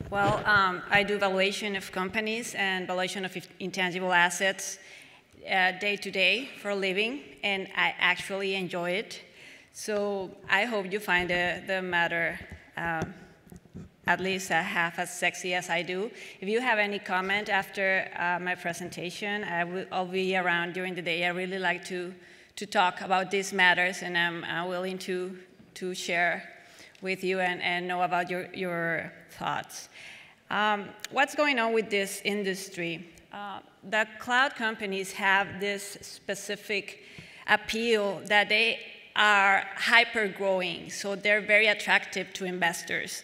Well, I do valuation of companies and valuation of intangible assets day to day for a living, and I actually enjoy it. So I hope you find the matter at least half as sexy as I do. If you have any comment after my presentation, I'll be around during the day. I really like to talk about these matters, and I'm willing to share with you and know about your thoughts. What's going on with this industry? The cloud companies have this specific appeal that they are hyper-growing, so they're very attractive to investors.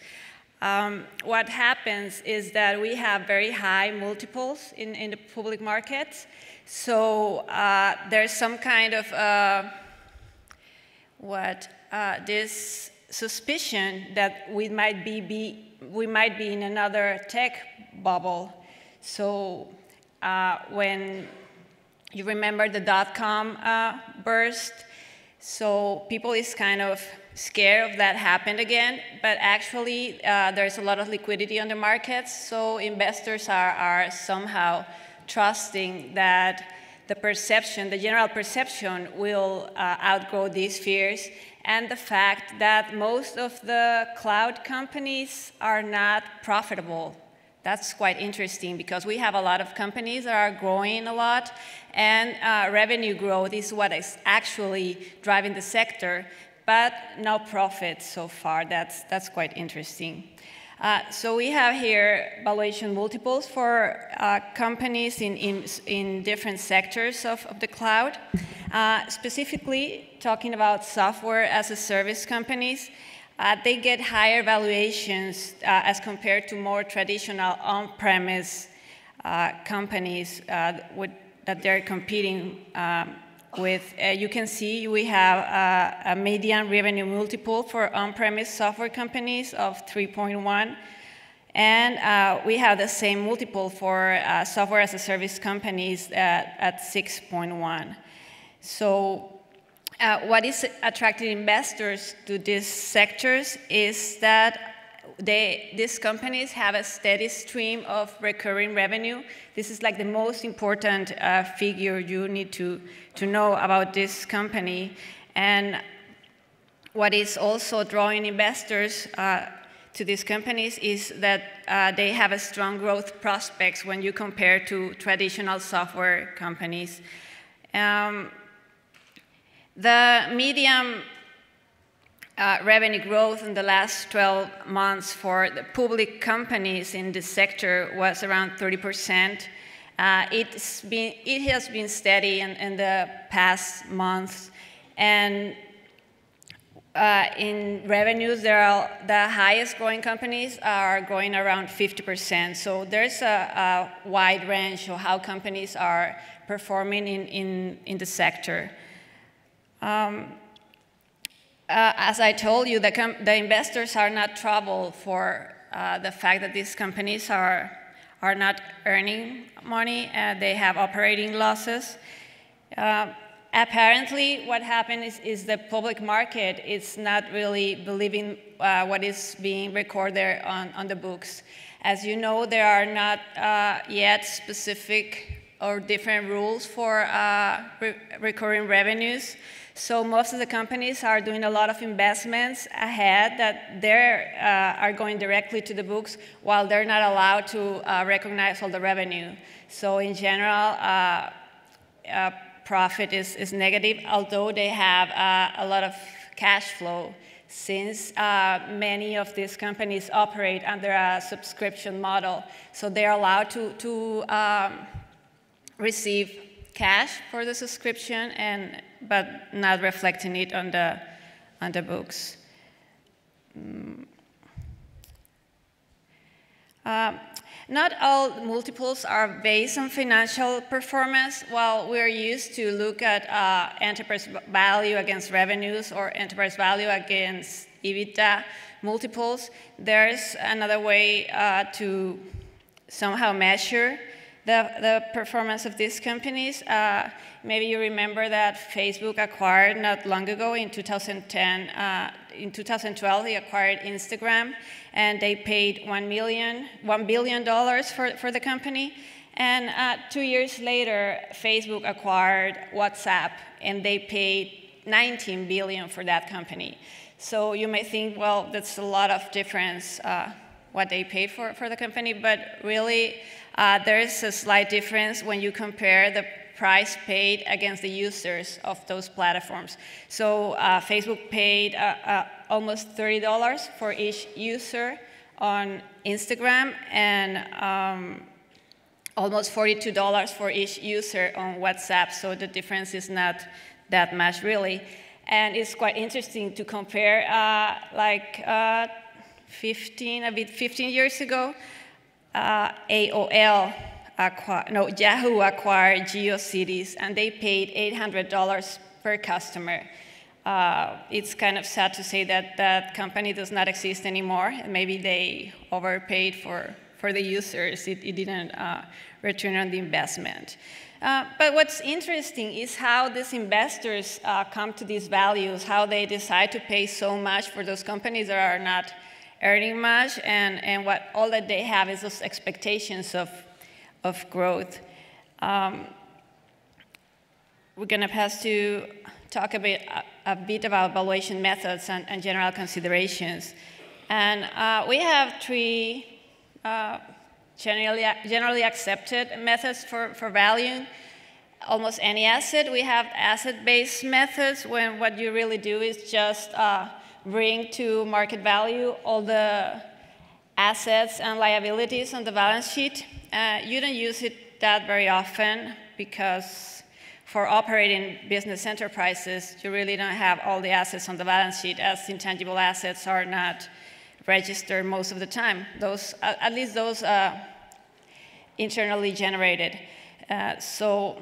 What happens is that we have very high multiples in the public markets, so there's some kind of this suspicion that we might be in another tech bubble. So when you remember the dot-com burst, so people is kind of scared of that happened again, but actually there's a lot of liquidity on the markets, so investors are somehow trusting that the general perception will outgrow these fears, and the fact that most of the cloud companies are not profitable. That's quite interesting because we have a lot of companies that are growing a lot, and revenue growth is what is actually driving the sector, but no profit so far. That's quite interesting. So we have here valuation multiples for companies in different sectors of the cloud. Specifically, talking about software as a service companies, they get higher valuations as compared to more traditional on-premise companies that they're competing with. You can see we have a median revenue multiple for on-premise software companies of 3.1, and we have the same multiple for software as a service companies at 6.1. So what is attracting investors to these sectors is that these companies have a steady stream of recurring revenue. This is like the most important figure you need to know about this company. And what is also drawing investors to these companies is that they have a strong growth prospects when you compare to traditional software companies. The median revenue growth in the last 12 months for the public companies in this sector was around 30%. It has been steady in the past months, and in revenues, the highest growing companies are growing around 50%. So there's a wide range of how companies are performing in the sector. As I told you, the investors are not troubled for the fact that these companies are not earning money. They have operating losses. Apparently, what happened is the public market is not really believing what is being recorded on the books. As you know, there are not yet specific or different rules for recurring revenues. So most of the companies are doing a lot of investments ahead that they are going directly to the books, while they're not allowed to recognize all the revenue. So in general, profit is negative, although they have a lot of cash flow, since many of these companies operate under a subscription model. So they're allowed to receive cash for the subscription, but not reflecting it on the books. Not all multiples are based on financial performance. While we're used to look at enterprise value against revenues or enterprise value against EBITDA multiples, there's another way to somehow measure the performance of these companies. Maybe you remember that Facebook acquired not long ago in 2010 in 2012, they acquired Instagram, and they paid $1 billion for the company. And 2 years later, Facebook acquired WhatsApp, and they paid $19 billion for that company. So you may think, well, that's a lot of difference, what they paid for the company, but really there is a slight difference when you compare the price paid against the users of those platforms. So Facebook paid almost $30 for each user on Instagram, and almost $42 for each user on WhatsApp. So the difference is not that much, really. And it's quite interesting to compare, 15 years ago, Yahoo acquired GeoCities, and they paid $800 per customer. It's kind of sad to say that that company does not exist anymore. Maybe they overpaid for the users. It didn't return on the investment. But what's interesting is how these investors come to these values, how they decide to pay so much for those companies that are not earning much, and what all that they have is those expectations of growth. We're going to pass to talk a bit about valuation methods and general considerations. And we have three generally accepted methods for valuing almost any asset. We have asset-based methods, when what you really do is just bring to market value all the assets and liabilities on the balance sheet. You don't use it that very often because for operating business enterprises, you really don't have all the assets on the balance sheet, as intangible assets are not registered most of the time. Those, at least those internally generated. So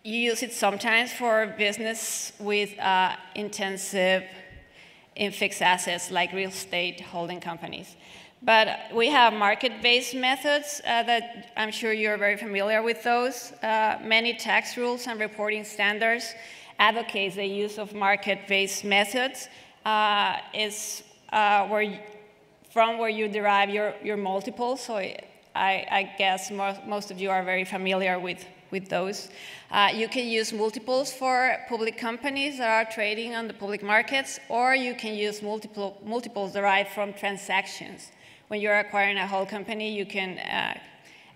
you use it sometimes for business with intensive in fixed assets like real estate holding companies. But we have market-based methods that I'm sure you're very familiar with those. Many tax rules and reporting standards advocate the use of market-based methods from where you derive your multiples. So I guess most of you are very familiar with those. You can use multiples for public companies that are trading on the public markets, or you can use multiples derived from transactions. When you're acquiring a whole company, you can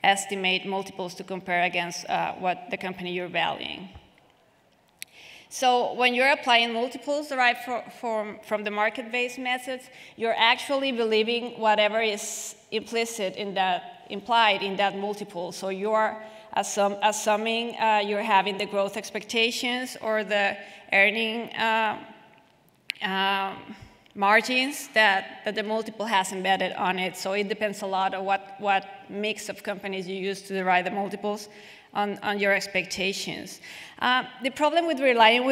estimate multiples to compare against what the company you're valuing. So when you're applying multiples derived from the market-based methods, you're actually believing whatever is implied in that multiple. So you are assuming you're having the growth expectations or the earning margins that the multiple has embedded on it. So it depends a lot on what mix of companies you use to derive the multiples on your expectations. The problem with relying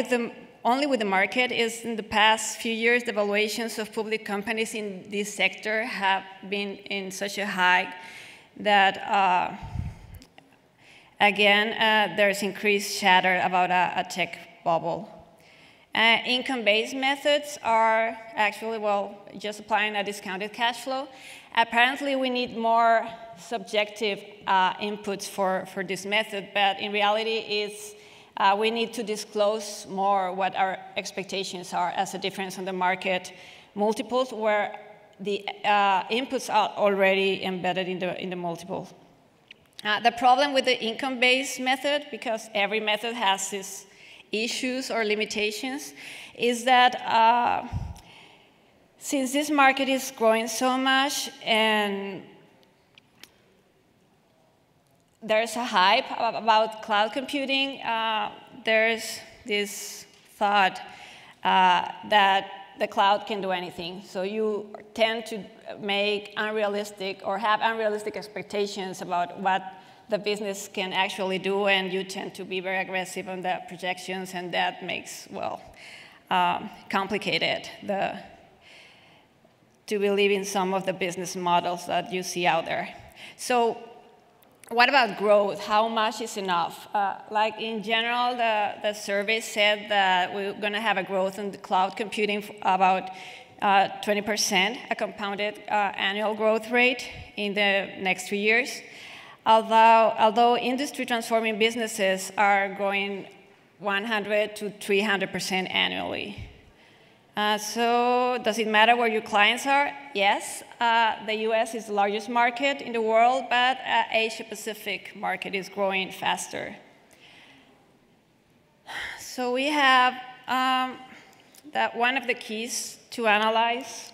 only with the market is in the past few years, the valuations of public companies in this sector have been in such a high that, again, there's increased chatter about a tech bubble. Income-based methods are actually, well, just applying a discounted cash flow. Apparently, we need more subjective inputs for this method, but in reality, we need to disclose more what our expectations are as a difference on the market multiples, where the inputs are already embedded in the multiple. The problem with the income-based method, because every method has its issues or limitations, is that since this market is growing so much and there's a hype about cloud computing, there's this thought that the cloud can do anything. So you tend to make unrealistic or have unrealistic expectations about what the business can actually do, and you tend to be very aggressive on the projections, and that makes, well, complicated to believe in some of the business models that you see out there. So what about growth? How much is enough? Like in general, the survey said that we're going to have a growth in the cloud computing about 20%, a compounded annual growth rate in the next 3 years. Although industry transforming businesses are growing 100 to 300% annually. So does it matter where your clients are? Yes, the US is the largest market in the world, but Asia Pacific market is growing faster. So we have that one of the keys to analyze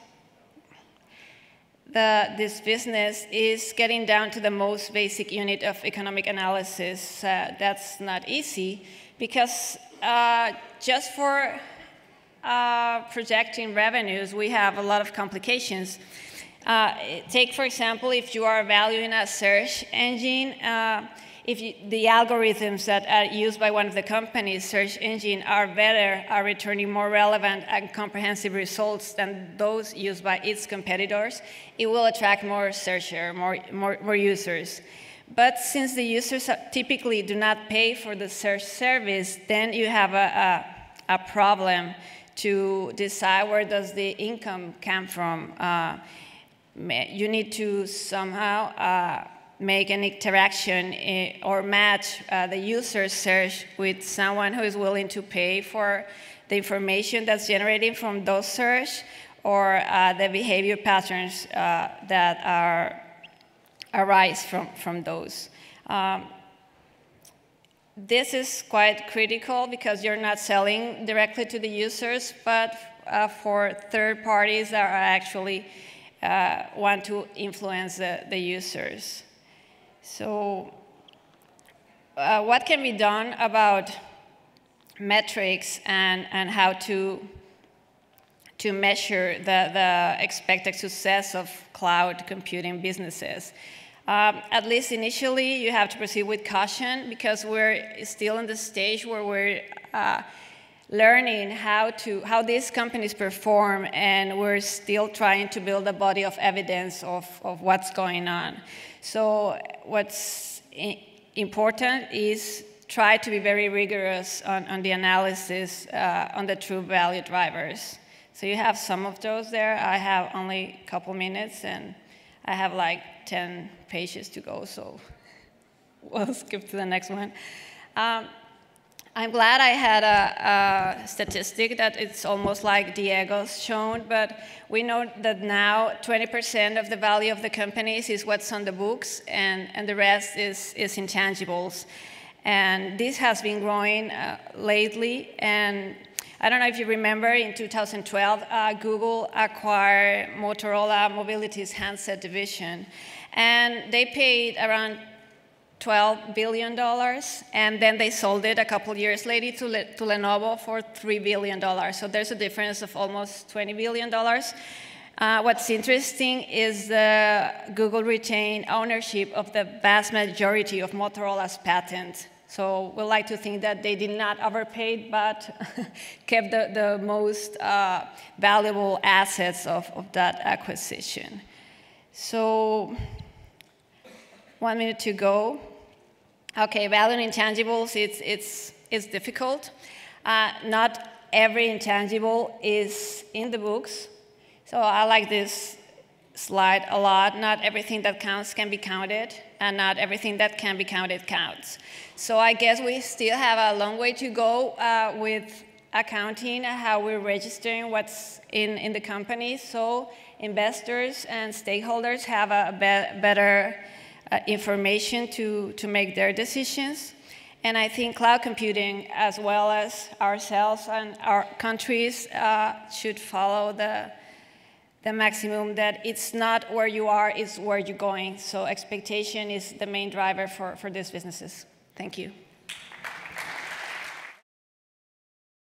this business is getting down to the most basic unit of economic analysis. That's not easy because just for projecting revenues, we have a lot of complications. Take, for example, if you are valuing a search engine, the algorithms that are used by one of the companies' search engine are better, are returning more relevant and comprehensive results than those used by its competitors, it will attract more searchers, more users. But since the users typically do not pay for the search service, then you have a problem to decide where does the income come from. You need to somehow make an interaction or match the user's search with someone who is willing to pay for the information that's generated from those search or the behavior patterns that arise from those. This is quite critical because you're not selling directly to the users, but for third parties that are actually want to influence the users. So what can be done about metrics and how to measure the expected success of cloud computing businesses? At least initially, you have to proceed with caution because we're still in the stage where we're learning how these companies perform, and we're still trying to build a body of evidence of what's going on. So what's important is try to be very rigorous on the analysis on the true value drivers. So you have some of those there. I have only a couple minutes, and I have like 10 pages to go, so we'll skip to the next one. I'm glad I had a statistic that it's almost like Diego's shown, but we know that now 20% of the value of the companies is what's on the books, and the rest is intangibles. And this has been growing lately, and I don't know if you remember, in 2012, Google acquired Motorola Mobility's handset division, and they paid around $12 billion, and then they sold it a couple years later to Lenovo for $3 billion. So there's a difference of almost $20 billion. What's interesting is Google retained ownership of the vast majority of Motorola's patents. So we like to think that they did not overpay, but kept the most valuable assets of that acquisition. So 1 minute to go. Okay, valuing intangibles, it's difficult. Not every intangible is in the books. So I like this slide a lot. Not everything that counts can be counted, and not everything that can be counted counts. So I guess we still have a long way to go with accounting, how we're registering what's in the company, so investors and stakeholders have a better information to make their decisions. And I think cloud computing, as well as ourselves and our countries, should follow the maximum that it's not where you are, it's where you're going. So expectation is the main driver for these businesses. Thank you.